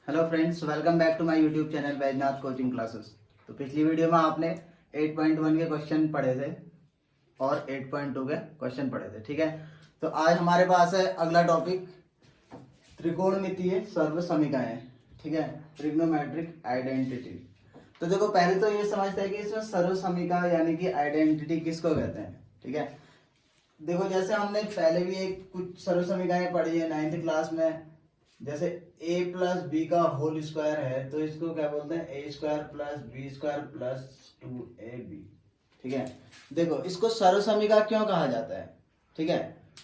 Hello friends, welcome back to my YouTube channel Baijnath coaching classes. तो पिछली video में आपने 8.1 के क्वेश्चन पढ़े थे और 8.2 के क्वेश्चन पढ़े थे, ठीक है। तो आज हमारे पास है अगला टॉपिक, त्रिकोणमितीय सर्व समीकरण, ठीक है, ट्रिग्नोमेट्रिक आइडेंटिटी। तो देखो, पहले तो ये समझते हैं कि इसमें सर्व समीकरण यानी कि आइडेंटिटी किसको कहते हैं, ठीक है। देखो, जैसे हमने पहले भी एक कुछ सर्व समीकरण पढ़ी है 9th क्लास में। जैसे a प्लस बी का होल स्क्वायर है तो इसको क्या बोलते हैं, A square plus B square plus 2ab, ठीक है। देखो, इसको सर्व समीकरण क्यों कहा जाता है, ठीक है।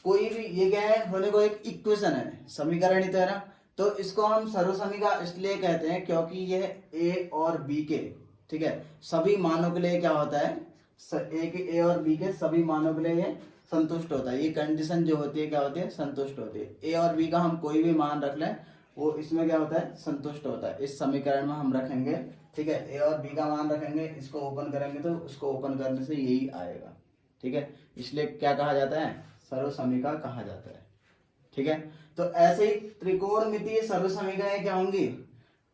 कोई भी ये क्या है, होने को एक इक्वेशन है, समीकरण ही तो है ना। तो इसको हम सर्व समीकरण इसलिए कहते हैं क्योंकि यह a और b के, ठीक है, सभी मानों के लिए क्या होता है, a और b के सभी मानों के लिए ये संतुष्ट होता है। ये कंडीशन जो होती है क्या होती है, संतुष्ट होती है। ए और बी का हम कोई भी मान रख लें वो इसमें क्या होता है, संतुष्ट होता है। इस समीकरण में हम रखेंगे, ठीक है, ए और बी का मान रखेंगे, इसको ओपन करेंगे तो उसको ओपन करने से यही आएगा, ठीक है। इसलिए क्या कहा जाता है, सर्व समीकरण कहा जाता है, ठीक है। तो ऐसे ही त्रिकोणमितीय सर्व समीकरण क्या होंगी,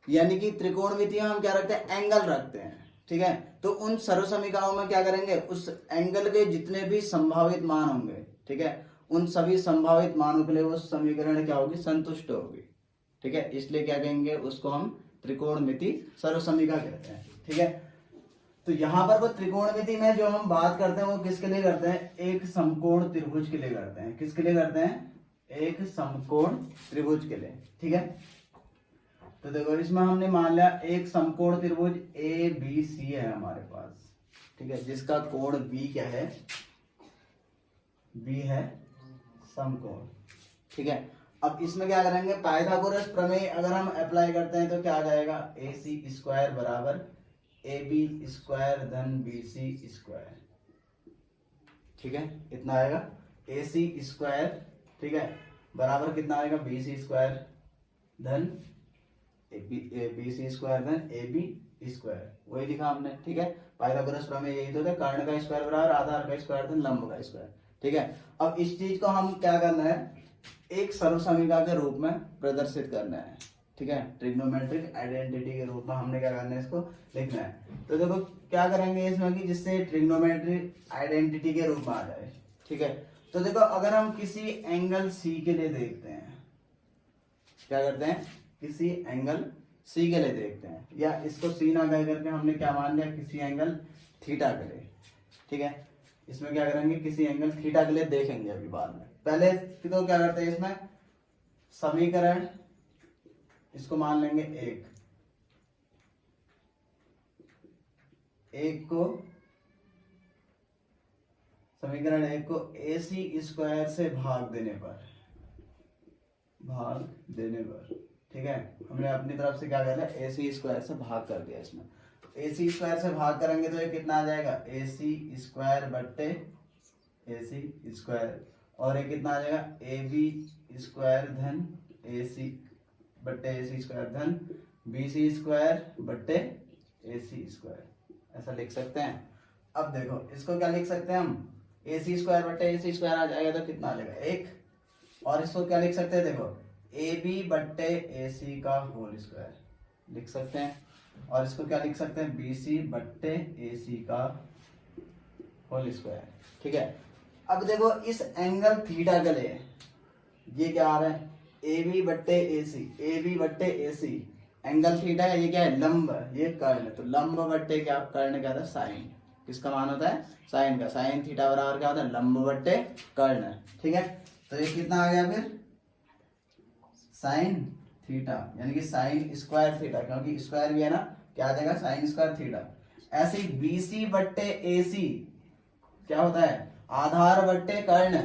यानी कि त्रिकोणमितीय हम क्या रखते हैं, एंगल रखते हैं, ठीक है। तो उन सर्व समीकरणों में क्या करेंगे, उस एंगल के जितने भी संभावित मान होंगे, ठीक है, उन सभी संभावित मानों के लिए वो समीकरण क्या होगी, संतुष्ट होगी, ठीक है। इसलिए क्या कहेंगे, उसको हम त्रिकोणमितीय सर्व समीकरण कहते हैं, ठीक है। तो यहाँ पर वो त्रिकोणमिति में जो हम बात करते हैं वो किसके लिए करते हैं, एक समकोण त्रिभुज के लिए करते हैं। किसके लिए करते हैं, एक समकोण त्रिभुज के लिए, ठीक है। तो देखो, इसमें हमने मान लिया एक समकोण त्रिभुज ए बी सी है हमारे पास, ठीक है, जिसका कोण बी क्या है, बी है समकोण, ठीक है। अब इसमें क्या करेंगे, पाइथागोरस प्रमेय अगर हम अप्लाई करते हैं तो क्या आ जाएगा, ए सी स्क्वायर बराबर ए बी स्क्वायर धन बी सी स्क्वायर, ठीक है। इतना आएगा ए सी स्क्वायर, ठीक है, बराबर कितना आएगा, बी सी स्क्वायर धन बी सी स्क्वायर धन ए बी स्क्वायर, वही लिखा हमने, ठीक है। पाइथागोरस प्रमेय यही तो था, कर्ण का स्क्वायर बराबर आधार का स्क्वायर धन लंब का स्क्वायर, ठीक है। अब इस चीज को हम क्या करना है, एक सर्व समीकरण के रूप में प्रदर्शित करना है, ठीक है। ट्रिग्नोमेट्रिक आइडेंटिटी के रूप में हमने क्या करना है, इसको लिखना है। तो देखो क्या करेंगे इसमें कि जिससे ट्रिग्नोमेट्रिक आइडेंटिटी के रूप में आ जाए, ठीक है। तो देखो, अगर हम किसी एंगल सी के लिए देखते हैं, क्या करते हैं, किसी एंगल सी के लिए देखते हैं, या इसको सी ना कह करके हमने क्या मान लिया, किसी एंगल थीटा के लिए, ठीक है। इसमें क्या करेंगे, किसी एंगल थीटा के लिए देखेंगे अभी बाद में। पहले तो क्या करते हैं, इसमें समीकरण इसको मान लेंगे एक को समीकरण एक को ए सी स्क्वायर से भाग देने पर, ठीक है, हमने अपनी तरफ से क्या कर लिया, ए सी स्क्वायर से भाग कर दिया इसमें। ए सी स्क्वायर से भाग करेंगे तो ये कितना आ जाएगा, ए सी स्क्वायर बट्टे ए सी स्क्वायर, और ये कितना आ जाएगा, ए बी स्क्वायर धन ए सी बट्टे ए सी स्क्वायर धन बी सी स्क्वायर बट्टे ए सी स्क्वायर, ऐसा लिख सकते हैं। अब देखो, इसको क्या लिख सकते हैं हम, ए सी स्क्वायर बट्टे ए सी स्क्वायर आ जाएगा तो कितना आ जाएगा, एक, और इसको क्या लिख सकते हैं, देखो, ए बी बट्टे ए सी का होल स्क्वायर लिख सकते हैं, और इसको क्या लिख सकते हैं, बी सी बट्टे ए सी का होल स्क्वायर, ठीक है। अब देखो, इस एंगल थीटा के लिए ये क्या आ रहा है, ए बी बट्टे ए सी, ए बी बट्टे ए सी, एंगल थीटा है, ये क्या है, लंब, ये कर्ण, तो लंब बट्टे क्या, कर्ण क्या था, साइन, किसका मान होता है, साइन का, साइन थीटा बराबर क्या होता है, लंब बट्टे कर्ण, ठीक है। तो ये कितना आ गया फिर, साइन थीटा, यानी कि साइन स्क्वायर थीटा, क्योंकि स्क्वायर भी है ना, क्या आ जाएगा, साइन स्क्वायर थीटा। ऐसे ही बी सी बट्टे ए सी क्या होता है, आधार बट्टे कर्ण,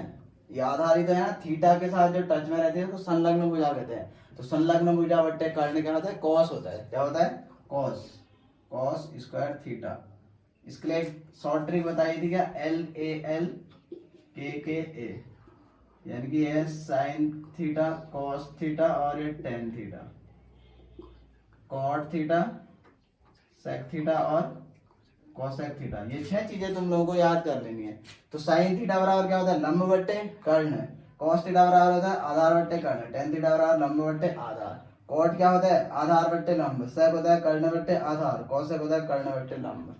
ये आधार ही तो है ना, थीटा के साथ जो टच में रहते हैं तो संलग्न भुजा कहते हैं। तो संलग्न भुजा बट्टे कर्ण क्या होता है, कॉस होता है, क्या होता है, कॉस, कॉस स्क्वायर थीटा। इसके लिए शॉर्ट ट्रिक बताई थी क्या, एल ए एल के ए, यानी कि ये साइन थीटा, कॉस थीटा और ये tan theta, cot theta, sec theta और कोसेक थीटा, ये 6 चीजें तुम लोगों को याद कर लेनी है। तो साइन थीटा बराबर क्या होता है, लंब बट्टे कर्ण, कॉस थीटा बराबर होता है आधार बट्टे कर्ण, टेन थीटा बराबर लंब बट्टे आधार, कॉट क्या होता है, आधार बट्टे लंब, सेक होता है कर्ण बट्टे आधार, कौशिक होता है कर्ण बट्टे लंब।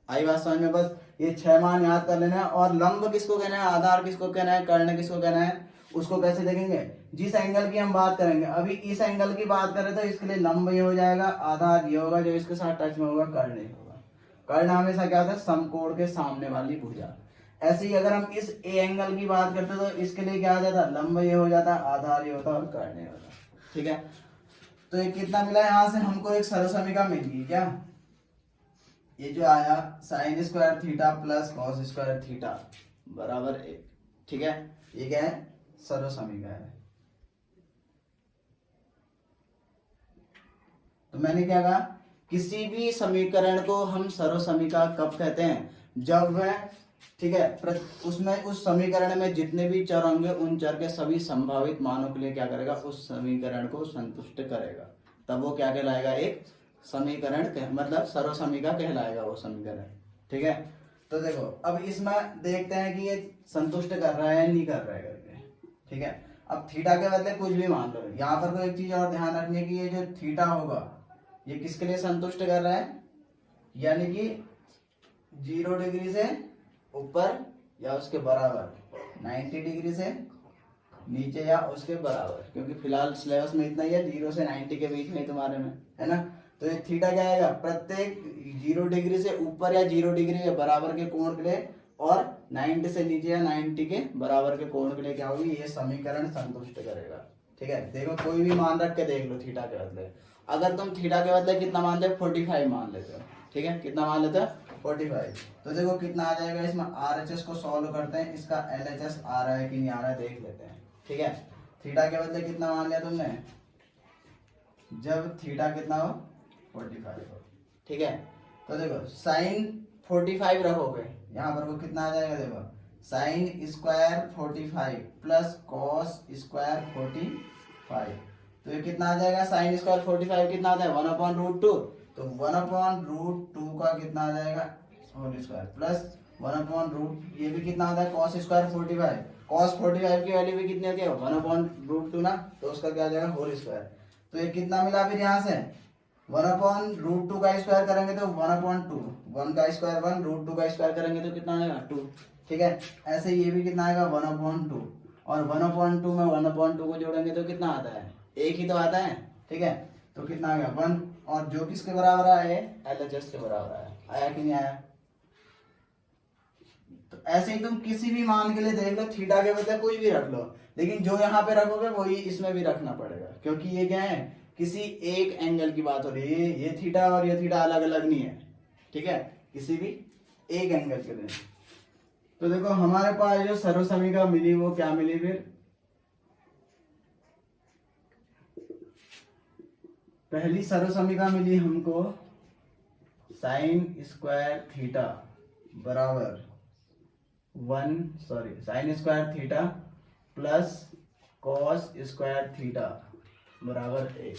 आई बात समझ में? बस ये 6 मान याद कर लेना है। और लंब किसको कहना है, आधार किसको कहना है, कर्ण किसको कहना है, उसको कैसे देखेंगे, जिस एंगल की हम बात करेंगे। अभी इस एंगल की बात करें तो इसके लिए लंब ये हो जाएगा, आधार ये होगा, जो इसके साथ टच में होगा कर्ण ये होगा। कर्ण हमेशा क्या होता है, समकोण के सामने वाली भुजा। ऐसे ही अगर हम इस ए एंगल की बात करते तो इसके लिए क्या आ जाता, लंब ये हो जाता, आधार ये होता और कर्ण ये होता। ठीक है, तो ये कितना मिला, यहाँ से हमको एक सरसमिका मिल गई क्या, ये जो आया sine square theta plus cos square theta बराबर 1। ठीक है, ये क्या है, सर्वसमीका है। तो मैंने क्या कहा, किसी भी समीकरण को हम सर्वसमीका कब कहते हैं, जब वह, ठीक है, उसमें उस समीकरण में जितने भी चर होंगे उन चर के सभी संभावित मानों के लिए क्या करेगा, उस समीकरण को संतुष्ट करेगा, तब वो क्या कहलाएगा, एक समीकरण मतलब सर्वसमीका कहलाएगा वो समीकरण। ठीक है, तो देखो अब इसमें देखते हैं कि ये संतुष्ट कर रहा है या नहीं कर रहा है करके। ठीक है, अब थीटा के बदले कुछ भी मान लो। यहाँ पर कोई एक चीज और ध्यान रखनी है कि ये जो थीटा होगा ये किसके लिए संतुष्ट कर रहा है, यानी कि 0 डिग्री से ऊपर या उसके बराबर, 90 डिग्री से नीचे या उसके बराबर, क्योंकि फिलहाल सिलेबस में इतना ही है, 0 से 90 के बीच में तुम्हारे में है ना। तो ये थीटा क्या आएगा, प्रत्येक 0 डिग्री से ऊपर या 0 डिग्री के बराबर के कोण के लिए और 90 से नीचे या 90 के बराबर के कोण के लिए क्या होगी, ये समीकरण संतुष्ट करेगा। ठीक है, देखो कोई भी मान रख के देख लो थीटा के बदले। अगर तुम थीटा के बदले कितना मान ले, 45 मान लेते हो। ठीक है, कितना मान लेते हो, 45। तो देखो कितना आ जाएगा, इसमें RHS को सॉल्व करते हैं, इसका LHS आ रहा है कि नहीं आ रहा है देख लेते हैं। ठीक है, थीटा के बदले कितना मान लिया तुमने, जब थीटा कितना हो, 45 हो। ठीक है, तो देखो साइन 45 रखोगे, यहाँ पर वो कितना आ जाएगा, देखो sine square 45 plus cos square 45, तो ये कितना आ जाएगा, साइन स्क्वायर 45 कितना आता है, 1/√2, तो 1/√2 का कितना आ जाएगा, होल स्क्वायर प्लस 1/√, ये भी कितना आता है, कॉस स्क्वायर 45, कॉस 45 की वैल्यू भी कितनी होती है, 1/√2 ना, तो उसका क्या आ जाएगा, होल स्क्वायर। तो ये कितना मिला फिर यहाँ से, 1/√2 का स्क्वायर करेंगे तो 1/2, 1 का स्क्वायर 1, √2 का स्क्वायर करेंगे तो कितना आएगा, 2। ठीक है, ऐसे ये भी कितना आएगा, 1/2, और 1/2 में 1/2 को जोड़ेंगे तो कितना आता है, एक ही तो आता है। ठीक है, तो कितना आ गया 1, और जो किसके बराबर आया है, LHS के बराबर आया, आया कि नहीं आया। तो ऐसे ही तुम किसी भी मान के लिए देख लो, थीटा के बदले कुछ भी रख लो, लेकिन जो यहाँ पे रखोगे वही इसमें भी रखना पड़ेगा, क्योंकि ये क्या है, किसी एक एंगल की बात हो रही है, ये थीटा और ये थीटा अलग अलग नहीं है। ठीक है, किसी भी एक एंगल के लिए। तो देखो हमारे पास जो सर्वसमीका मिली वो क्या मिली, फिर पहली सर्वसमीका मिली हमको साइन स्क्वायर थीटा बराबर sine square theta plus cos square theta बराबर 1,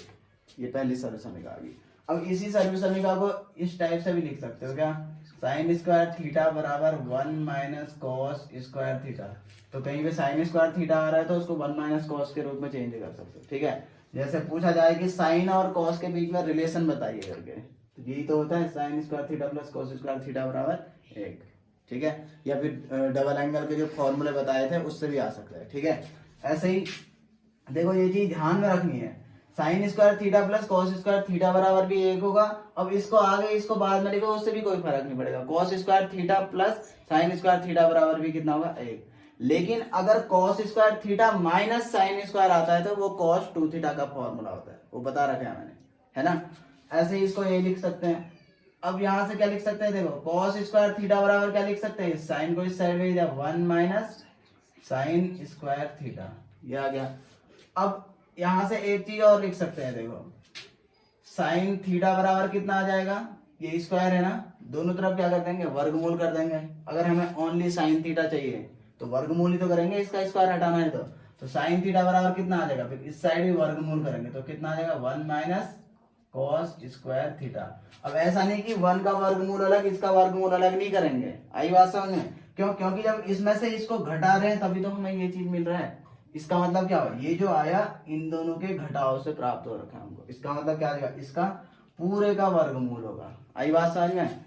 ये पहली सर्वसमीका आ गई। अब इसी सर्वसमीका को इस टाइप से भी लिख सकते हो क्या, साइन स्क्वायर थीटा बराबर 1 माइनस कॉस स्क्वायर थीटा। तो कहीं पे साइन स्क्वायर थीटा आ रहा है तो उसको 1 माइनस कॉस के रूप में चेंज कर सकते हो। ठीक है, जैसे पूछा जाए कि साइन और कॉस के बीच में रिलेशन बताइए करके, तो यही तो होता है, sine square theta plus cos square theta बराबर 1। ठीक है, या फिर डबल एंगल के जो फॉर्मूले बताए थे उससे भी आ सकता है। ठीक है, ऐसे ही देखो ये चीज ध्यान में रखनी है, sine square theta plus cos square theta बराबर भी 1 होगा। अब इसको आगे इसको बाद में लिखो, उससे भी कोई फर्क नहीं पड़ेगा, cos square theta plus sine square theta बराबर भी कितना होगा, 1। लेकिन अगर cos square theta minus sine square आता है तो वो कॉस 2 थीटा का फॉर्मूला होता है, वो बता रखा है मैंने, है ना। ऐसे ही इसको ये लिख सकते हैं। अब यहां से क्या लिख सकते हैं, देखो कॉस स्क्वायर थीटा बराबर क्या लिख सकते हैं, साइन को इस साइड में 1 माइनस साइन स्क्वायर थीटा, ये आ गया। अब यहां से एक चीज और लिख सकते हैं, देखो साइन थीटा बराबर कितना आ जाएगा, ये स्क्वायर है ना, दोनों तरफ क्या कर देंगे, वर्गमूल कर देंगे। अगर हमें ओनली साइन थीटा चाहिए तो वर्गमूल ही तो करेंगे, इसका स्क्वायर हटाना है तो साइन थीटा बराबर कितना आ जाएगा, फिर इस साइड भी वर्गमूल करेंगे तो कितना आ जाएगा, 1 माइनस कॉस स्क्वायर थीटा। अब ऐसा नहीं कि 1 का वर्गमूल अलग इसका वर्गमूल अलग नहीं करेंगे, आई बात समझ में, क्यों, क्योंकि जब इसमें से इसको घटा रहे हैं तभी तो हमें ये चीज मिल रहा है, इसका मतलब क्या हुआ, ये जो आया इन दोनों के घटाव से प्राप्त हो रखा है हमको, इसका मतलब क्या आएगा, इसका पूरे का वर्गमूल होगा। आई बात समझ में।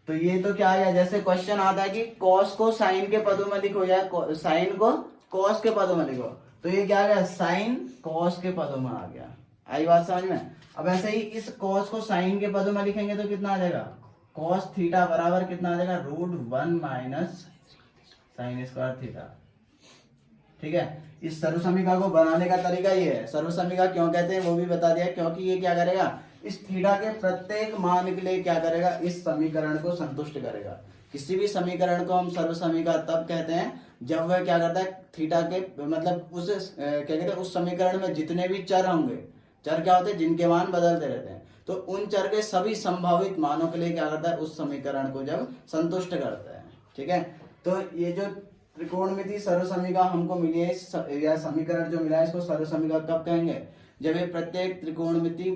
तो ये तो क्या आया, जैसे क्वेश्चन आता है कि कॉस को साइन के पदों में लिखो या साइन को कॉस के पदों में लिखो, तो ये क्या आ गया, साइन कॉस के पदों में आ गया। आई बात समझ में। अब ऐसे ही इस कॉस को साइन के पदों में लिखेंगे तो कितना आ जाएगा, कॉस थीटा बराबर कितना आ जाएगा, √1 माइनस साइन स्क्वायर थीटा। ठीक है, इस सर्वसमीका को बनाने का तरीका ये है। सर्वसमीका क्यों कहते हैं वो भी बता दिया, क्योंकि ये क्या करेगा, इस थीटा के प्रत्येक मान के लिए क्या करेगा, इस समीकरण को संतुष्ट करेगा। किसी भी समीकरण को हम सर्वसमीका तब कहते हैं जब वह क्या करता है, थीटा के मतलब उस क्या कहते हैं, उस समीकरण में जितने भी चर होंगे, चर क्या होते हैं, जिनके मान बदलते रहते हैं, तो उन चर के सभी संभावित मानों के लिए क्या करता है, उस समीकरण को जब संतुष्ट करता है। ठीक है, तो ये जो त्रिकोणमिति सर्वसमीका हमको मिली है, या समीकरण जो मिला है, इसको सर्वसमीका कब कहेंगे, जब ये प्रत्येक त्रिकोणमिति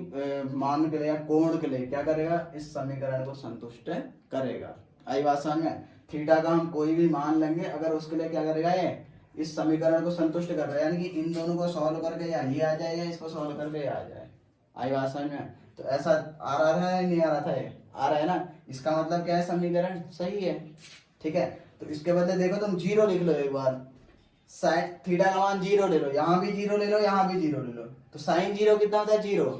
मान के लिए या कोण के लिए क्या करेगा, इस समीकरण को संतुष्ट करेगा। आई बात समझ में। थीटा का हम कोई भी मान लेंगे, अगर उसके लिए क्या करेगा, ये इस समीकरण को संतुष्ट कर रहा है, यानी कि इन दोनों को सॉल्व करके या ये आ जाए या इसको सॉल्व करके ये आ जाए। आई बात समझ में। तो ऐसा आ रहा था या नहीं आ रहा था, ये आ रहा है ना, इसका मतलब क्या है, समीकरण सही है। ठीक है, तो इसके बदले देखो तुम 0 लिख लो एक बार, साइन थीटा का मान 0 ले लो, यहाँ भी 0 ले लो, यहाँ भी 0 ले लो, तो साइन 0 कितना होता है 0,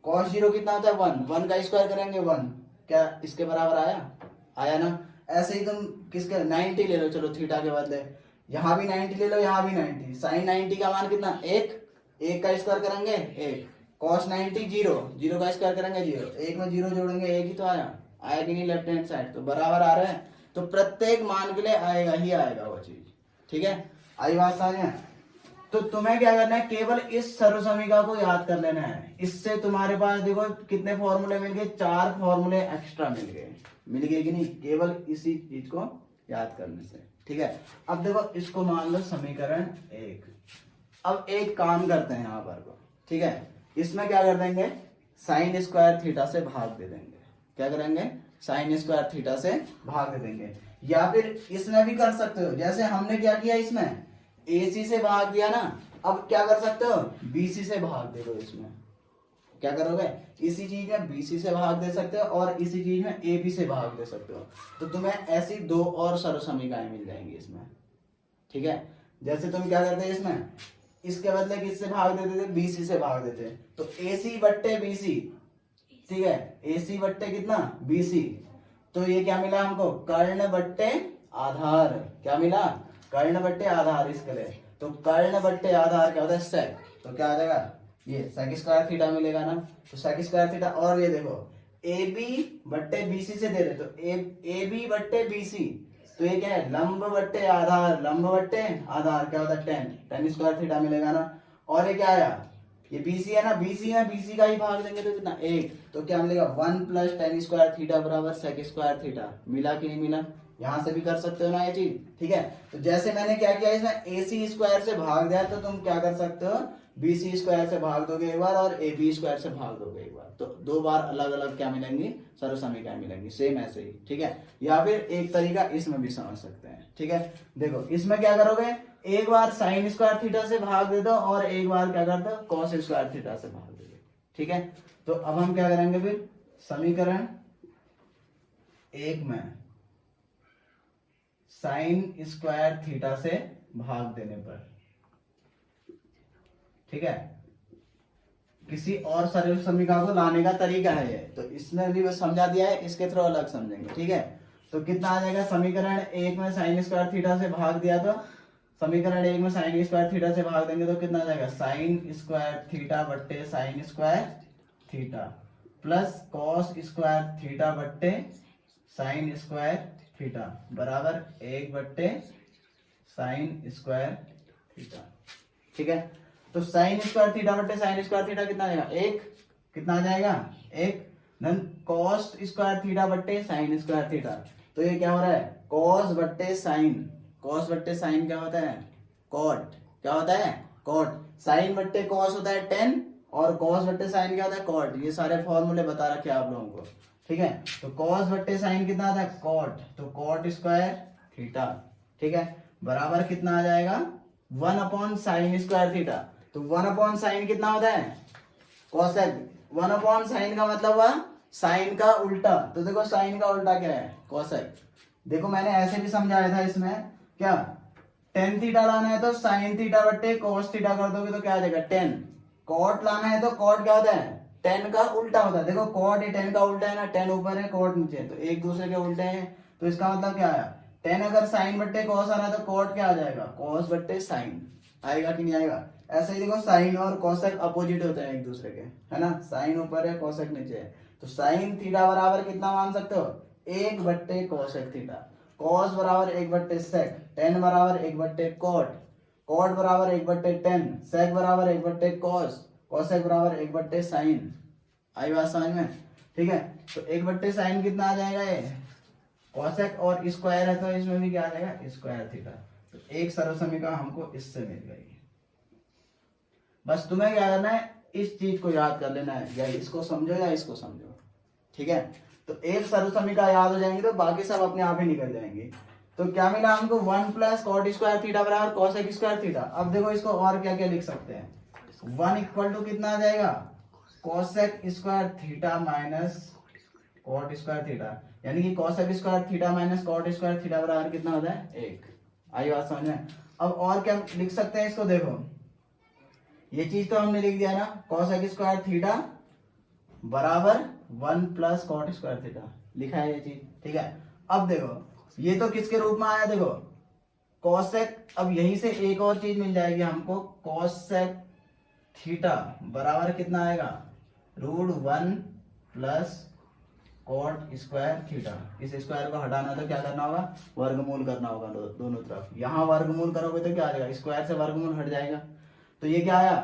कॉस 0 कितना होता है 1, 1 का स्क्वायर करेंगे 1, क्या इसके बराबर आया, आया ना। ऐसे ही तुम किसके 90 ले लो, चलो थीटा के बदले यहाँ भी 90 ले लो, यहाँ भी 90, साइन 90 का मान कितना 1, 1 का स्क्वायर करेंगे 1, कॉस 90 0, 0 का स्क्वायर करेंगे 0, 1 में 0 जोड़ेंगे 1 ही तो आया, आया कि नहीं लेफ्ट हैंड साइड, तो बराबर आ रहे हैं, तो प्रत्येक मान के लिए आएगा ही आएगा वो चीज। ठीक है, आई बात समझ में। तो तुम्हें क्या करना है, केवल इस सर्वसमीका को याद कर लेना है, इससे तुम्हारे पास देखो कितने फॉर्मूले मिल गए, 4 फॉर्मूले एक्स्ट्रा मिल गए कि नहीं, केवल इसी चीज को याद करने से। ठीक है, अब देखो इसको मान लो समीकरण 1। अब एक काम करते हैं यहाँ पर को, ठीक है, इसमें क्या कर देंगे, साइन स्क्वायर थीटा से भाग दे देंगे। क्या करेंगे, साइन स्क्वायर थीटा से भाग दे देंगे। या फिर इसमें भी कर सकते हो, जैसे हमने क्या किया, इसमें AC से भाग दिया ना, अब क्या कर सकते हो, BC से भाग दे दो। इसमें क्या करोगे, इसी चीज में BC से भाग दे सकते हो और इसी चीज में AB से भाग दे सकते हो, तो तुम्हें ऐसी 2 और सर्वसमीकाएं मिल जाएंगी इसमें। ठीक है, जैसे तुम क्या करते हैं, इसमें इसके बदले किससे भाग देते थे, BC से भाग देते, तो AC बट्टे BC, ठीक है, AC बट्टे कितना BC, तो ये क्या मिला हमको, कर्ण बट्टे आधार। क्या मिला, कर्ण बट्टे आधार। इसके लिए तो कर्ण बट्टे आधार क्या होता है, सेक, तो क्या आ जाएगा, ये सेक स्क्वायर थीटा मिलेगा ना, तो सेक स्क्वायर थीटा। और ये देखो AB बट्टे BC से दे रहे, तो AB बट्टे BC, तो ये क्या है, लंब बट्टे आधार, लंब बट्टे आधार क्या होता है 10, 10 स्क्वायर थीटा मिलेगा ना। और ये क्या आया, ये BC है ना, BC है, BC का ही भाग देंगे तो कितना 1, तो क्या मिलेगा 1 + 10 स्क्वायर थीटा बराबर सेक स्क्वायर थीटा। मिला कि नहीं मिला, यहां से भी कर सकते हो ना ये चीज। ठीक है, तो जैसे मैंने क्या किया, इसमें AC स्क्वायर से भाग दिया, तो तुम क्या कर सकते हो, BC स्क्वायर से भाग दोगे एक बार और AB स्क्वायर से भाग दोगे एक बार, तो 2 बार अलग अलग क्या मिलेंगी, सर्वसमीकाएं मिलेंगी, सेम ऐसे ही। ठीक है, या फिर एक तरीका इसमें भी समझ सकते हैं। ठीक है, देखो इसमें क्या करोगे, एक बार साइन स्क्वायर थीटा से भाग दे दो और एक बार क्या कर दो, कॉस स्क्वायर थीटा से भाग दे दो। ठीक है, तो अब हम क्या करेंगे, फिर समीकरण 1 में साइन स्क्वायर थीटा से भाग देने पर, ठीक है, किसी और सर्वसमीका को लाने का तरीका है ये, तो इसमें भी बस समझा दिया है, इसके थ्रू अलग समझेंगे। ठीक है, तो कितना आ जाएगा, समीकरण 1 में साइन स्क्वायर थीटा से भाग दिया, तो समीकरण 1 में साइन स्क्वायर थीटा से भाग देंगे तो कितना आ जाएगा, साइन स्क्वायर थीटा बट्टे sine square theta plus cos square theta बट्टे साइन स्क्वायर थीटा बराबर 1 बट्टे साइन स्क्वायर थीटा। ठीक है, तो साइन स्क्वायर थीटा बट्टे साइन स्क्वायर थीटा कितना आ जाएगा, 1, कितना आ जाएगा 1, देन कॉस स्क्वायर थीटा बट्टे साइन स्क्वायर थीटा, तो ये क्या हो रहा है, कॉस बट्टे साइन, कॉस बट्टे साइन क्या होता है, कॉट, क्या होता है, कॉट, साइन बट्टे कॉस होता है 10 और कॉस बट्टे साइन क्या होता है, कॉट। ये सारे फॉर्मूले बता रखे हैं आप लोगों को। ठीक है, तो कॉस बट्टे साइन कितना आता है, कॉट, तो कॉट स्क्वायर थीटा। ठीक है, बराबर कितना आ जाएगा, 1 अपॉन साइन स्क्वायर थीटा। तो 1 अपॉन साइन कितना होता है कोसेक। 1 अपॉन साइन का मतलब हुआ साइन का उल्टा। तो देखो साइन का उल्टा क्या है कोसेक। देखो मैंने ऐसे भी समझाया था इसमें, क्या टेन थीटा लाना है तो साइन थीटा बट्टे कोस थीटा कर दोगे तो क्या आ जाएगा 10। कॉट लाना है तो कॉट क्या होता है 10 का उल्टा होता है। देखो कॉट ये 10 का उल्टा है ना, 10 ऊपर है कॉट नीचे है, तो एक दूसरे के उल्टे हैं। तो इसका मतलब क्या आया 10 अगर साइन बट्टे कॉस आ रहा है तो कॉट क्या आ जाएगा कॉस बट्टे साइन। आएगा कि नहीं आएगा। ऐसे ही देखो साइन और कोसेक अपोजिट होते हैं एक दूसरे के, है ना। साइन ऊपर है कोसेक नीचे है, तो साइन थीटा बराबर कितना मान सकते हो 1 बट्टे कोसेक थीटा। कॉस बराबर 1 बट्टे सेक, टेन बराबर 1 बट्टे कॉट, कॉट बराबर 1 बट्टे टेन, सेक बराबर 1 बट्टे कॉस, कोसेक बराबर 1 बट्टे साइन। आई बात समझ में। ठीक है, तो 1 बट्टे साइन कितना आ जाएगा ये कोसेक, और स्क्वायर है तो इसमें भी क्या आ जाएगा स्क्वायर थीटा। तो एक सर्वसमीकरण हमको इससे मिल गई। बस तुम्हें क्या करना है इस चीज को याद कर लेना है, या इसको समझो या इसको समझो। ठीक है, तो एक सर्वसमीकरण याद हो जाएंगे तो बाकी सब अपने आप ही निकल जाएंगे। तो क्या मिला हमको 1 प्लस कॉट स्क्वायर थीटा बराबर कोसेक स्क्वायर थीटा। अब देखो इसको और क्या क्या लिख सकते हैं। 1 इक्वल टू कितना आ जाएगा cosec square theta minus cot square theta, यानी कि cosec square theta minus cot square theta बराबर कितना होता है 1। आई बात समझ में। अब और क्या लिख सकते हैं इसको, देखो ये चीज तो हमने लिख दिया ना कोसेक स्क्वायर थीटा बराबर 1 प्लस कॉट स्क्वायर थीटा, लिखा है ये चीज। ठीक है, अब देखो ये तो किसके रूप में आया, देखो कोसेक। अब यहीं से एक और चीज मिल जाएगी हमको, कोसेक थीटा बराबर कितना आएगा √1 प्लस कॉट स्क्वायर थीटा। इस स्क्वायर को हटाना तो क्या करना होगा वर्गमूल करना होगा दोनों तरफ। यहाँ वर्गमूल करोगे तो क्या आ जाएगा स्क्वायर से वर्गमूल हट जाएगा। तो ये क्या आया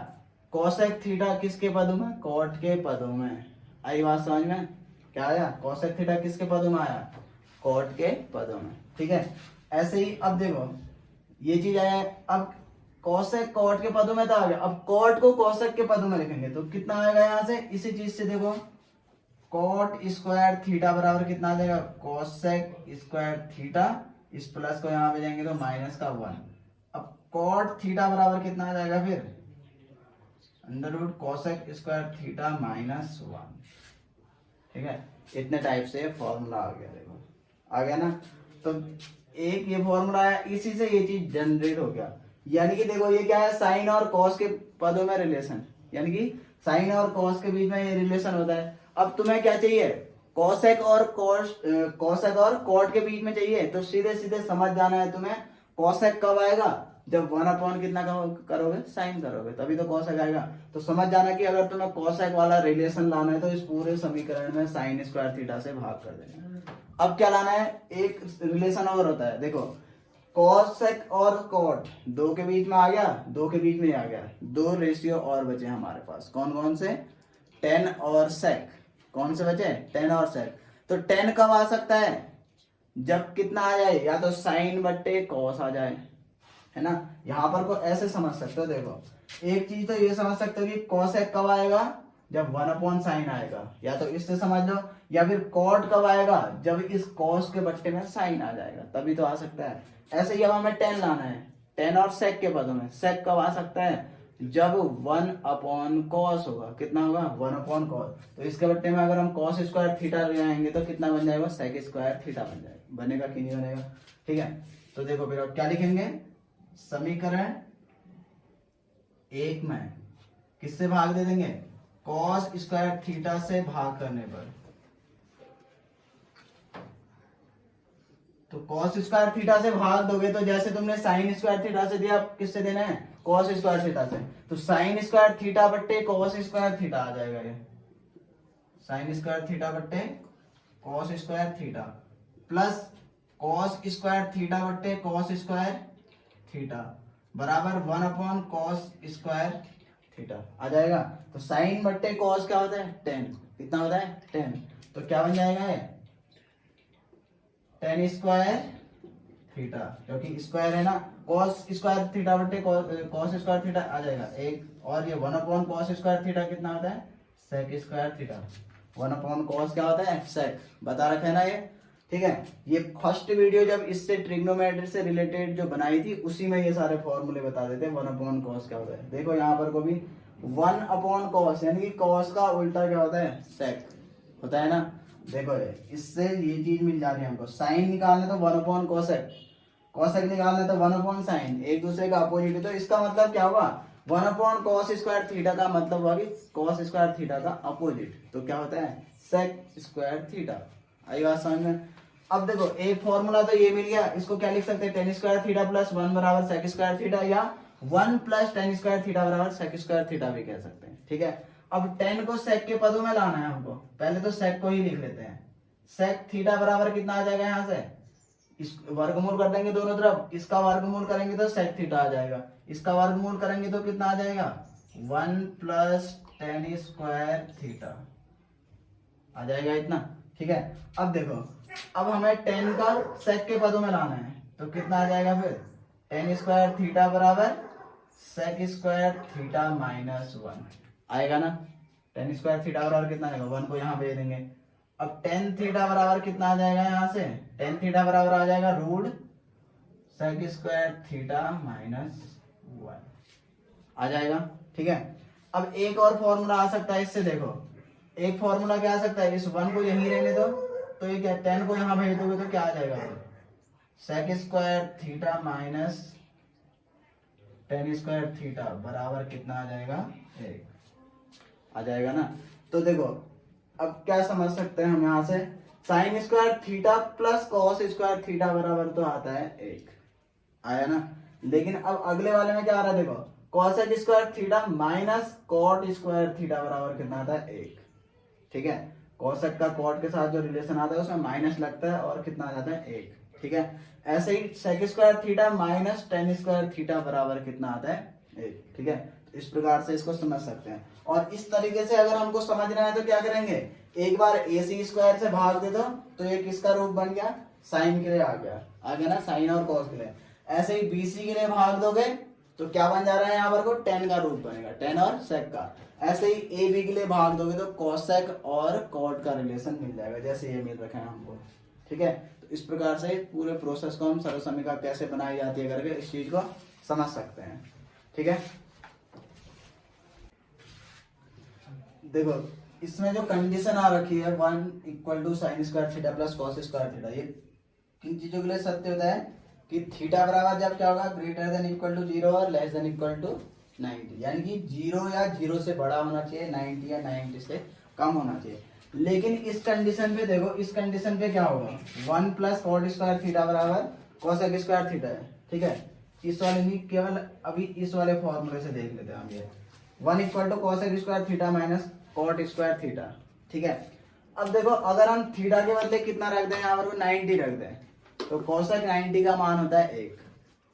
कोसेक थीटा किसके पदों में कॉट के पदों में। आई बात समझ में। क्या आया कोसेक थीटा किसके पदों में आया कॉट के पदों में। ठीक है, ऐसे ही अब देखो ये चीज आया। अब कोसेक कॉट के पदों में तो आ गया, अब कॉट को कोसेक के पदों में लिखेंगे तो कितना आएगा यहाँ से इसी चीज से। देखो कॉट स्क्वायर थीटा बराबर कितना आ जाएगा कोसेक स्क्वायर थीटा, इस प्लस को यहाँ पे जाएंगे तो माइनस का 1। अब कॉट थीटा बराबर कितना आ जाएगा फिर √ कोसेक स्क्वायर थीटा माइनस 1। ठीक है, इतने टाइप से फॉर्मूला आ गया। देखो आ गया ना, तो एक ये फॉर्मूला आया, इसी से ये चीज जनरेट हो गया। यानी कि देखो ये क्या है साइन और कॉस के पदों में रिलेशन, यानी कि साइन और कॉस के बीच में ये रिलेशन होता है। अब तुम्हें क्या चाहिए कोसेक और कोसेक और कॉट के बीच में चाहिए, तो सीधे सीधे समझ जाना है तुम्हें कोसेक कब आएगा जब 1 अपॉन कितना करोगे साइन करोगे, तभी तो कोसेक आएगा। तो समझ जाना कि अगर तुम्हें कोसेक वाला रिलेशन लाना है तो इस पूरे समीकरण में साइन स्क्वायर थीटा से भाग कर देना। अब क्या लाना है एक रिलेशन और होता है, देखो कोसेक और कॉट दो के बीच में आ गया, दो के बीच में आ गया, दो रेशियो और बचे हमारे पास। कौन कौन से 10 और सेक। कौन से बचे 10 और सेक। तो 10 कब आ सकता है जब कितना आ जाए या तो साइन बट्टे कॉस आ जाए, है ना। यहाँ पर को ऐसे समझ सकते हो, देखो एक चीज तो ये समझ सकते हो कि कोसेक कब आएगा जब 1 अपॉन साइन आएगा, या तो इससे समझ लो, या फिर कॉट कब आएगा जब इस कॉस के बट्टे में साइन आ जाएगा, तभी तो आ सकता है। ऐसे ही अब हमें 10 लाना है, 10 और सेक के पदों में। सेक कब आ सकता है जब 1 अपॉन कॉस होगा, कितना होगा 1 अपॉन कॉस। तो इसके बट्टे में अगर हम कॉस स्क्वायर थीटा ले आएंगे तो कितना बन जाएगा सेक स्क्वायर थीटा बन जाएगा। बनेगा कि नहीं बनेगा। ठीक है, तो देखो फिर अब क्या लिखेंगे समीकरण 1 में किससे भाग दे देंगे कॉस स्क्वायर थीटा से भाग करने पर। तो कॉस स्क्वायर थीटा से भाग दोगे तो जैसे तुमने साइन स्क्वायर थीटा से दिया, किससे देना है कॉस स्क्वायर थीटा से। तो साइन स्क्वायर थीटा बट्टे कॉस स्क्वायर थीटा आ जाएगा, ये साइन स्क्वायर थीटा बट्टे cos square theta plus cos square theta बट्टे कॉस स्क्वायर थीटा बराबर 1 अपॉन कॉस स्क्वायर थीटा आ जाएगा। तो साइन बट्टे कॉस क्या होता है 10, कितना होता है 10। तो क्या बन जाएगा ये 10 स्क्वायर थीटा, क्योंकि स्क्वायर है ना। कॉस स्क्वायर थीटा बट्टे कॉस स्क्वायर थीटा आ जाएगा एक, और ये 1 अपॉन कॉस स्क्वायर थीटा कितना होता है sec square theta. 1 upon cos क्या होता है सेक, बता रखे ना ये। ठीक है। ये फर्स्ट वीडियो जब इससे ट्रिग्नोमेट्री से रिलेटेड जो बनाई थी उसी में ये सारे फॉर्मूले बता देते हैं। 1/cos क्या होता है, देखो यहाँ पर को भी 1/cos यानी कि cos का उल्टा क्या होता है, sec होता है ना। देखो इससे ये चीज मिल जा रही है हमको, साइन निकालने तो 1/cosec, cosec निकालने तो 1/sin, एक दूसरे का अपोजिट है। तो इसका मतलब क्या हुआ, 1/cos² थीटा का मतलब हुआ कि cos² थीटा का अपोजिट, तो क्या होता है sec² थीटा। आई बात समझ में। अब देखो एक फॉर्मूला तो ये मिल गया, इसको क्या लिख सकते हैं, tan² थीटा प्लस 1 बराबर sec² थीटा, या 1 प्लस tan² थीटा बराबर sec² थीटा भी कह सकते हैं। ठीक है। अब tan को sec के पदों में लाना है हमको, पहले तो sec को ही लिख लेते हैं। sec थीटा बराबर कितना आ जाएगा, यहाँ से इस वर्गमूल कर देंगे दोनों तरफ, इसका वर्गमूल करेंगे तो sec थीटा आ जाएगा, इसका वर्गमूल करेंगे तो कितना आ जाएगा 1 प्लस tan² थीटा आ जाएगा इतना। ठीक है। अब देखो, अब हमें tan का sec के पदों में लाना है तो कितना आ जाएगा फिर, tan² थीटा बराबर sec² थीटा माइनस 1 आएगा ना। tan² थीटा बराबर कितना आएगा, 1 को यहाँ भेज देंगे। अब tan थीटा बराबर कितना आ जाएगा, यहाँ से tan थीटा बराबर आ जाएगा रूट sec² थीटा माइनस 1 आ जाएगा। ठीक है। अब एक और फॉर्मूला आ सकता है इससे, देखो एक फॉर्मूला क्या आ सकता है, इस 1 को यहीं रहने दो तो ये क्या, tan को यहाँ भेज दोगे तो क्या आ जाएगा, sec² theta minus tan² theta बराबर कितना आ जाएगा, 1 आ जाएगा ना। तो देखो अब क्या समझ सकते हैं हम यहाँ से, sin² theta plus cos² theta बराबर तो आता है 1, आया ना। लेकिन अब अगले वाले में क्या आ रहा है, देखो cosec² theta minus cot² theta बराबर कितना आता है, 1। ठीक है। cosec का cot के साथ जो रिलेशन आता है उसमें माइनस लगता है और कितना आ जाता है, 1। ठीक है। ऐसे ही sec² theta minus tan² theta बराबर कितना आता है, 1। ठीक है। तो इस प्रकार से इसको समझ सकते हैं। और इस तरीके से अगर हमको समझना है तो क्या करेंगे, एक बार ac² से भाग दे दो तो ये किसका रूप बन गया, साइन के लिए आ गया ना, साइन और cos के लिए। ऐसे ही bc के लिए भाग दोगे तो क्या बन जा रहा है यहाँ पर को, tan का रूप बनेगा, tan और sec का। ऐसे ही ab के लिए भाग दोगे तो cosec और cot का रिलेशन मिल जाएगा, जैसे ये मिल रखा है हमको। ठीक है। तो इस प्रकार से पूरे प्रोसेस को हम सर्वसमीका कैसे बनाई जाती है करके इस चीज को समझ सकते हैं। ठीक है। देखो इसमें जो कंडीशन आ रखी है 1 = sin² theta plus cos² theta, ये किन चीजों के लिए सत्य होता है कि थीटा बराबर जब क्या होगा, > 0 और < 90, यानी कि 0 या 0 से बड़ा होना चाहिए, 90 या 90 से कम होना चाहिए। लेकिन इस कंडीशन पे देखो, इस कंडीशन पे क्या होगा, 1 प्लस cot² थीटा बराबर cosec² थीटा है। ठीक है। इस वाले नहीं, केवल अभी इस वाले फॉर्मूले से देख लेते हैं हम ये 1 = cosec² theta minus cot² theta. ठीक है। अब देखो अगर हम थीटा के बदले कितना रख दें, यहाँ पर 90 रख दें तो cosec 90 का मान होता है 1,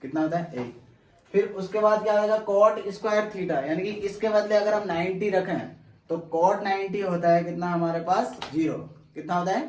कितना होता है, 1। फिर उसके बाद क्या आएगा cot² थीटा, यानी कि इसके बदले अगर हम 90 रखें तो cot 90 होता है कितना हमारे पास, 0। कितना होता है,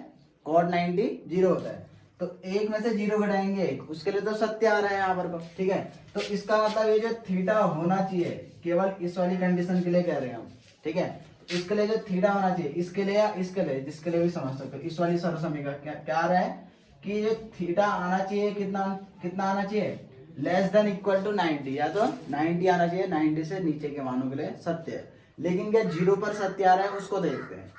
cot 90 0 होता है। तो 1 में से 0 घटाएंगे 1, उसके लिए तो सत्य आ रहा है यहाँ पर। ठीक है। तो इसका मतलब ये जो थीटा होना चाहिए, केवल इस वाली कंडीशन के लिए कह रहे हैं हम। ठीक है। इसके लिए जो थीटा होना चाहिए, इसके लिए या इसके लिए, जिसके लिए भी समझ सकते हो, इस वाली सर्वसमीका क्या आ रहा है कि ये थीटा आना चाहिए, कितना आना चाहिए, < 90, या तो 90 आना चाहिए, 90 से नीचे के मानों के लिए सत्य है। लेकिन क्या 0 पर सत्य आ रहा है, उसको देखते हैं।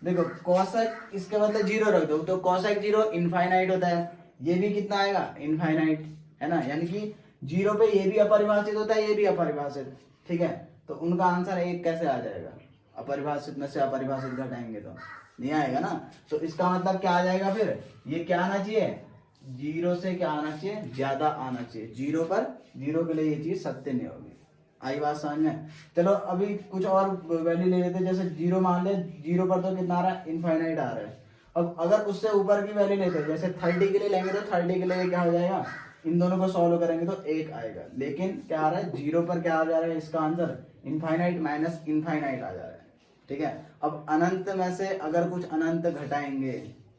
देखो cosec इसके बदले 0 रख दो तो cosec 0 इनफाइनाइट होता है, ये भी कितना आएगा, इनफाइनाइट, है ना। यानी कि 0 पे ये भी अपरिभाषित होता है, ये भी अपरिभाषित। ठीक है। तो उनका आंसर 1 कैसे आ जाएगा, अपरिभाषित में से अपरिभाषित घटाएंगे तो नहीं आएगा ना। तो इसका मतलब क्या आ जाएगा, फिर ये क्या आना चाहिए, 0 से क्या आना चाहिए, ज्यादा आना चाहिए। 0 पर 0 के लिए ये चीज सत्य नहीं होगी। आई बात समझ में। चलो अभी कुछ और वैल्यू ले लेते हैं, जैसे 0 मान ले, 0 पर तो कितना आ रहा है, इनफाइनाइट आ रहा है। अब अगर उससे ऊपर की वैल्यू लेते हैं, जैसे 30 के लिए लेंगे तो 30 के लिए क्या हो जाएगा, इन दोनों को सॉल्व करेंगे तो 1 आएगा। लेकिन क्या आ रहा है, 0 पर क्या आ जा रहा है, इसका आंसर इनफाइनाइट माइनस इनफाइनाइट आ जा रहा है। ठीक है। अब अनंत में से अगर कुछ अनंत घटाएंगे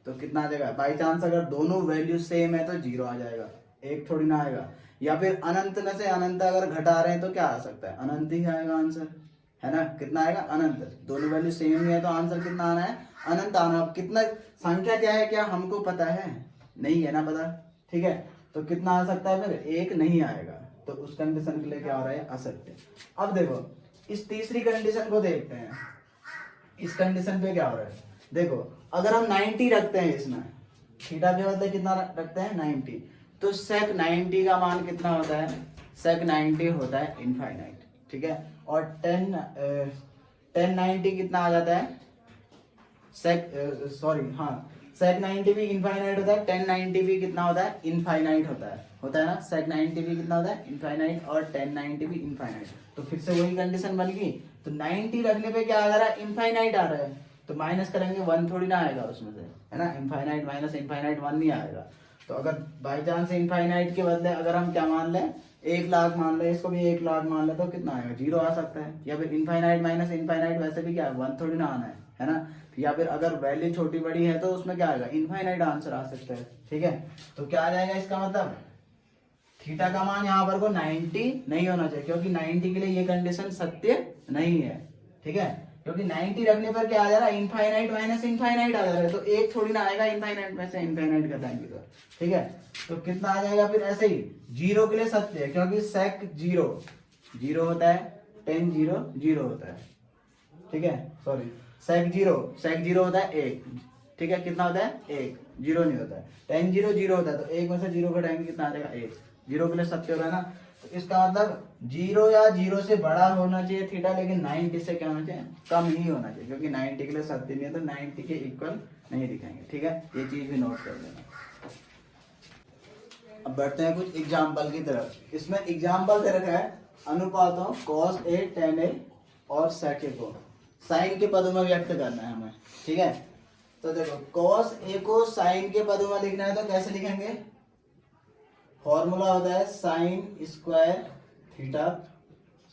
तो कितना आ जाएगा, बाई चांस अगर दोनों वैल्यू सेम है तो 0 आ जाएगा, 1 थोड़ी ना आएगा। या फिर अनंत में से अनंत अगर घटा रहे हैं तो क्या आ सकता है, अनंत ही आएगा आंसर। है ना, कितना आएगा अनंत। दोनों वैल्यू सेम ही है तो आंसर कितना आना है, अनंत आना। अब कितना संख्या क्या है क्या हमको पता है, नहीं है ना पता, ठीक है, तो कितना आ सकता है फिर, एक नहीं आएगा, तो उस कंडीशन के लिए क्या हो रहा है, असत्य। अब देखो इस तीसरी कंडीशन को देखते हैं, इस कंडीशन पे क्या हो रहा है, देखो अगर हम 90 रखते हैं इसमें, थीटा के बदले कितना रखते हैं 90, तो sec 90 का मान कितना होता है, sec 90 होता है इनफाइनाइट, ठीक है, और 10 90 कितना आ जाता है, sec 90 भी इनफाइनाइट होता है, 10 90 भी कितना होता है, इनफाइनाइट होता है ना, sec 90 भी कितना होता है, इनफाइनाइट, और 10 90 भी इनफाइनाइट। तो फिर से वही कंडीशन बन गई, तो 90 रखने पे क्या आ रहा है, इनफाइनाइट आ रहा है, तो माइनस करेंगे 1 थोड़ी ना आएगा उसमें से, है ना, इनफाइनाइट माइनस इनफाइनाइट 1 नहीं आएगा। तो अगर बाई चांस इनफाइनाइट के बदले अगर हम क्या मान लें, 1 लाख मान लें, इसको भी 1 लाख मान लें, तो कितना आएगा, 0 आ सकता है। या फिर इनफाइनाइट माइनस इनफाइनाइट वैसे भी क्या है, 1 थोड़ी ना आना है ना। या फिर अगर वैल्यू छोटी बड़ी है तो उसमें क्या आएगा, इनफाइनाइट आंसर आ सकता है, ठीक है। तो क्या आ जाएगा इसका मतलब, थीटा का मान यहाँ पर को 90 नहीं होना चाहिए, क्योंकि 90 के लिए ये कंडीशन सत्य नहीं है, ठीक है, क्योंकि 90 रखने पर क्या आ जा रहा है, इनफाइनाइट माइनस इनफाइनाइट आ जा रहा है, तो एक थोड़ी ना आएगा इनफाइनाइट में से इनफाइनाइट घटाएंगे तो, ठीक है। तो कितना आ जाएगा फिर, ऐसे ही 0 के लिए सत्य है, क्योंकि sec 0 होता है, 10 0 होता है, ठीक है, सॉरी sec 0 होता है 1, ठीक है, कितना होता है 1, 0 नहीं होता है, 10 0 होता है, तो 1 में से 0 घटाएंगे कितना आ जाएगा 1, 0 के लिए सत्य हो रहा है ना। तो इसका मतलब 0 या 0 से बड़ा होना चाहिए थीटा, लेकिन 90 से क्या होना चाहिए, कम ही होना चाहिए, क्योंकि 90 के लिए सत्य नहीं है, तो 90 के इक्वल नहीं दिखाएंगे, ठीक है, ये चीज भी नोट कर लेना। अब बढ़ते हैं कुछ एग्जाम्पल की तरफ। इसमें एग्जाम्पल दे रखा है अनुपातों cos A tan A और sec A को साइन के पदों में व्यक्त करना है हमें, ठीक है। तो देखो cos A को साइन के पदों में लिखना है तो कैसे लिखेंगे, फॉर्मूला होता है sine square theta,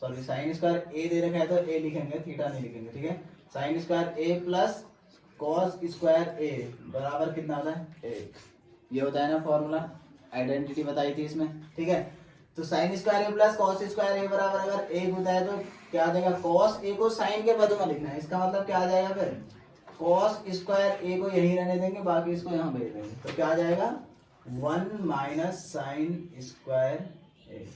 sorry sine square A दे रखा है तो A लिखेंगे, थीटा नहीं लिखेंगे, ठीक है। Sine square A plus cos square A बराबर कितना होता है 1, ये होता है ना फॉर्मूला, आइडेंटिटी बताई थी इसमें, ठीक है। तो साइन स्क्वायर ए प्लस कॉस स्क्वायर ए बराबर अगर 1 होता है तो क्या आ जाएगा, कॉस ए को साइन के पदों में लिखना है, इसका मतलब क्या आ जाएगा फिर, कॉस स्क्वायर ए को यही रहने देंगे, बाकी इसको यहाँ भेज देंगे, तो क्या आ जाएगा 1 माइनस साइन स्क्वायर ए,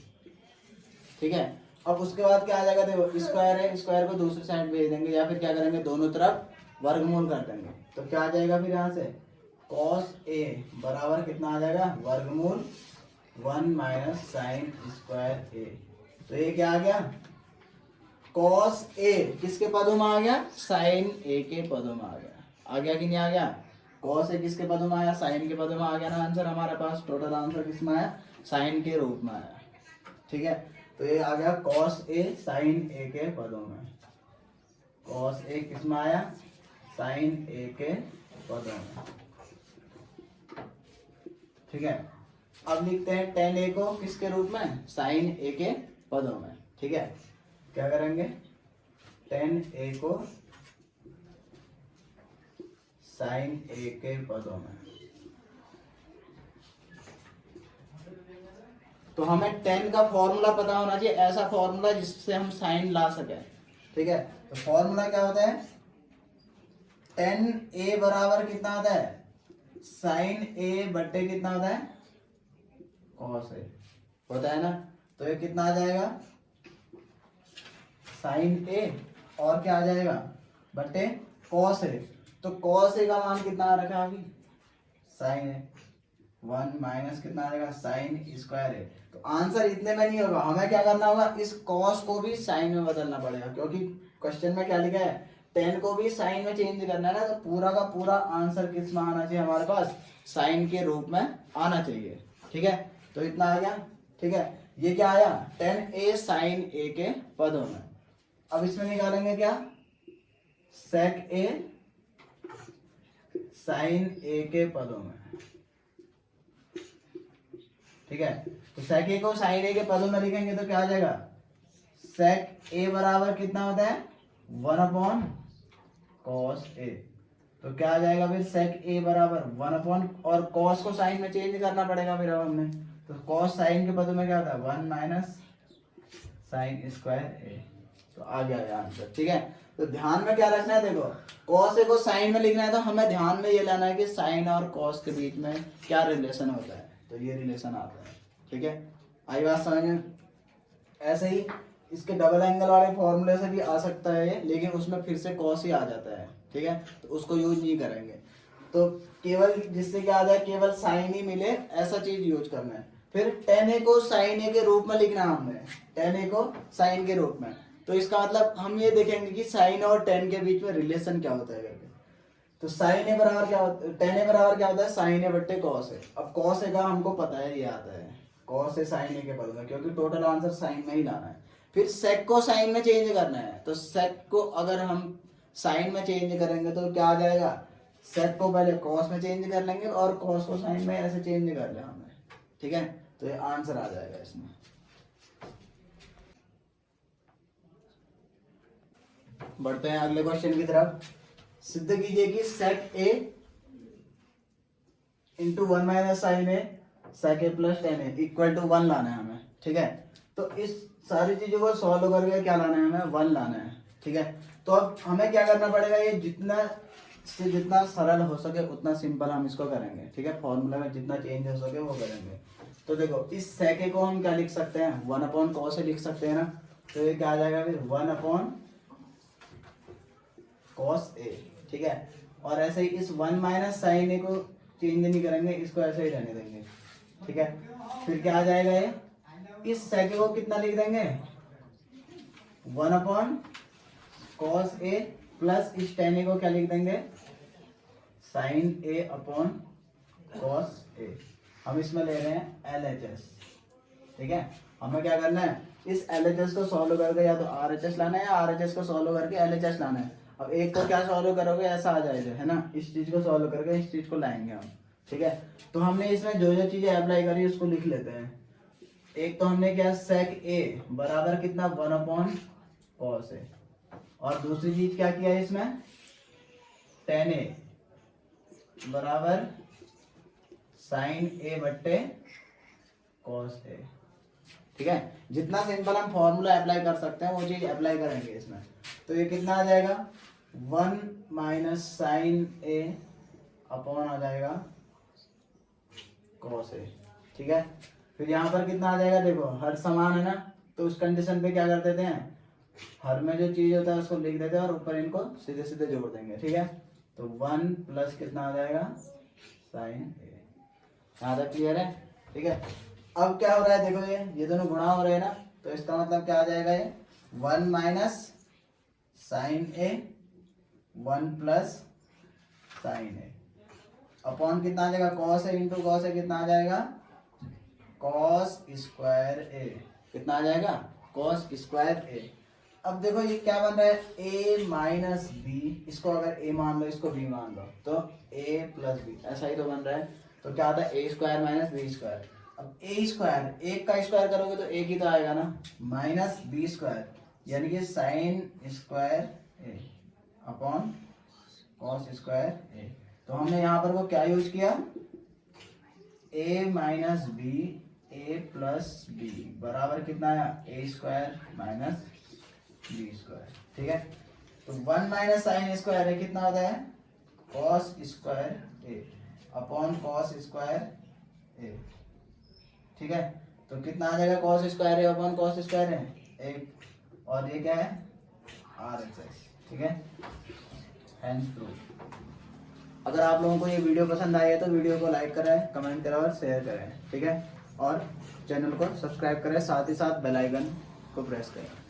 ठीक है। अब उसके बाद क्या आ जाएगा, देखो स्क्वायर है, स्क्वायर को दूसरी साइड भेज देंगे, या फिर क्या करेंगे, दोनों तरफ वर्गमूल कर देंगे, तो क्या आ जाएगा फिर यहाँ से cos A बराबर कितना आ जाएगा, वर्गमूल 1 माइनस साइन स्क्वायर A। तो ये क्या आ गया, cos A किसके पदों में आ गया, साइन A के पदों में आ गया कि नहीं आ गया, cos A किसके पदों में आया, साइन के पदों में आ गया ना आंसर हमारे पास। टोटल आंसर किसमें आया, साइन के रूप में आया, ठीक है। तो ये आ गया cos A साइन A के पदों में, cos A किसमें आया, साइन A के पदों में, ठीक है। अब लिखते हैं tan A को किसके रूप में, साइन A के पदों में, ठीक है। क्या करेंगे, tan A को साइन A के पदों में, तो हमें tan का फॉर्मूला पता होना चाहिए, ऐसा फॉर्मूला जिससे हम साइन ला सके, ठीक है। तो फॉर्मूला क्या होता है, tan A बराबर कितना होता है, साइन A बट्टे कितना होता है, कॉस A होता है ना। तो ये कितना आ जाएगा, साइन A और क्या आ जाएगा बट्टे कॉस A। तो कॉस A का मान कितना आ रखा है अभी, साइन A, 1 माइनस कितना आ जाएगा, साइन स्क्वायर A। तो आंसर इतने में नहीं होगा, हमें क्या करना होगा, इस कॉस को भी साइन में बदलना पड़ेगा, क्योंकि क्वेश्चन में क्या लिखा है, tan को भी साइन में चेंज करना है ना, तो पूरा का पूरा आंसर किस में आना चाहिए हमारे पास, साइन के रूप में आना चाहिए, ठीक है। तो इतना आ गया, ठीक है। ये क्या आया, tan A साइन A के पदों में। अब इसमें निकालेंगे क्या, sec A साइन A के पदों में, ठीक है। तो sec A को साइन A के पदों में लिखेंगे तो क्या आ जाएगा, sec A बराबर कितना होता है, 1 अपॉन cos A। तो क्या आ जाएगा फिर, sec A बराबर 1 अपॉन, और cos को साइन में चेंज करना पड़ेगा फिर अब हमने, तो cos साइन के पदों में क्या होता है, 1 माइनस साइन स्क्वायर A, तो आ गया ये आंसर। ठीक है, तो ध्यान में क्या रखना है, देखो कॉस ए को साइन में लिखना है तो हमें ध्यान में ये लाना है कि साइन और कॉस के बीच में क्या रिलेशन होता है, तो ये रिलेशन आता है। ठीक है, आई बात समझ में। ऐसे ही इसके डबल एंगल वाले फॉर्मूले से भी आ सकता है ये, लेकिन उसमें फिर से कॉस ही आ जाता है। ठीक है, तो उसको यूज नहीं करेंगे, तो केवल जिससे क्या आ जाए, केवल साइन ही मिले ऐसा चीज यूज करना है। फिर टेन ए को साइन ए के रूप में लिखना है हमने, टेन ए को साइन के रूप में, तो इसका मतलब हम ये देखेंगे कि साइन और टेन के बीच में रिलेशन क्या होता है करके। तो साइन ए बराबर क्या होता है, टेन ए बराबर क्या होता है, साइन ए बट्टे कॉस ए। अब कॉस ए का हमको पता है ये आता है, कॉस ए साइन ए के पद में, क्योंकि टोटल आंसर साइन में ही लाना है। फिर सेक को साइन में चेंज करना है, तो सेक को अगर हम साइन में चेंज करेंगे तो क्या आ जाएगा, सेक को पहले कॉस में चेंज कर लेंगे और कॉस को साइन में ऐसे चेंज कर लिया हमने। ठीक है, तो ये आंसर आ जाएगा इसमें। बढ़ते हैं अगले क्वेश्चन की तरफ। सिद्ध कीजिए कि sec A into 1 minus sine A sec A plus tan A equal to 1 लाना है हमें। ठीक है, तो इस सारी चीजों को सॉल्व करके क्या लाना है हमें, 1 लाना है। ठीक है, तो अब हमें क्या करना पड़ेगा, ये जितना सरल हो सके उतना सिंपल हम इसको करेंगे। ठीक है, फॉर्मूला में जितना चेंज हो सके वो करेंगे। तो देखो इस सेक ए को हम क्या लिख सकते हैं, 1 अपॉन कॉस ए लिख सकते हैं ना, तो ये क्या आ जाएगा फिर 1 अपॉन कॉस ए। ठीक है, और ऐसे ही इस 1 माइनस साइन ए को चेंज नहीं करेंगे, इसको ऐसे ही रहने देंगे। ठीक है, फिर क्या आ जाएगा, ये इस सेक ए को कितना लिख देंगे, 1 अपॉन कॉस ए प्लस इस टेन ए को क्या लिख देंगे, sign A upon cos A. हम इसमें ले रहे हैं LHS। ठीक है, हमें क्या करना है, इस LHS को सॉल्व करके या तो RHS लाना है या RHS को सॉल्व करके LHS लाना है। अब एक को क्या सॉल्व करोगे, ऐसा आ जाएगा है ना, इस चीज को सॉल्व करके इस चीज को लाएंगे हम। ठीक है, तो हमने इसमें जो जो चीजें अप्लाई करी उसको लिख लेते हैं। एक तो हमने क्या, सेक ए बराबर कितना, 1 अपॉन कॉस ए, और दूसरी चीज क्या किया है इसमें, टेन ए बराबर साइन ए बट्टे कॉस ए। ठीक है, जितना सिंपल हम फॉर्मूला अप्लाई कर सकते हैं वो चीज अप्लाई करेंगे इसमें। तो ये कितना आ जाएगा, 1 माइनस साइन ए अपॉन आ जाएगा कॉस ए। ठीक है, फिर यहाँ पर कितना आ जाएगा, देखो हर समान है ना, तो उस कंडीशन पे क्या कर देते हैं, हर में जो चीज होता है उसको लिख देते हैं और ऊपर इनको सीधे सीधे जोड़ देंगे। ठीक है, तो 1 प्लस कितना आ जाएगा, साइन ए। यहाँ तक क्लियर है। ठीक है, अब क्या हो रहा है, देखो ये दोनों गुणा हो रहे हैं ना, तो इसका मतलब क्या आ जाएगा, ये 1 माइनस साइन ए 1 प्लस साइन ए अपॉन कितना आ जाएगा, cos A into cos A कितना आ जाएगा, कॉस स्क्वायर ए। कितना आ जाएगा, कॉस स्क्वायर ए। अब देखो ये क्या बन रहा है, a माइनस बी, इसको अगर a मान लो इसको b मान लो तो a प्लस बी, ऐसा ही तो बन रहा है। तो क्या आता है, ए स्क्वायर माइनस बी स्क्वायर। अब ए स्क्वायर, एक का स्क्वायर करोगे तो एक ही तो आएगा ना, माइनस बी स्क्वायर यानी कि sine square A upon cos square A. तो हमने यहाँ पर वो क्या यूज किया, a minus B A plus B बराबर कितना आया, A square minus B square. ठीक है, तो 1 माइनस साइन स्क्वायर है कितना होता है, cos square A upon cos square ए। ठीक है, तो कितना आ जाएगा, cos square A upon cos square ए एक, और ये क्या है, RHS। ठीक है, हैंस प्रूफ। अगर आप लोगों को ये वीडियो पसंद आई है तो वीडियो को लाइक करें, कमेंट करें और शेयर करें। ठीक है, और चैनल को सब्सक्राइब करें, साथ ही साथ बेल आइकन को प्रेस करें।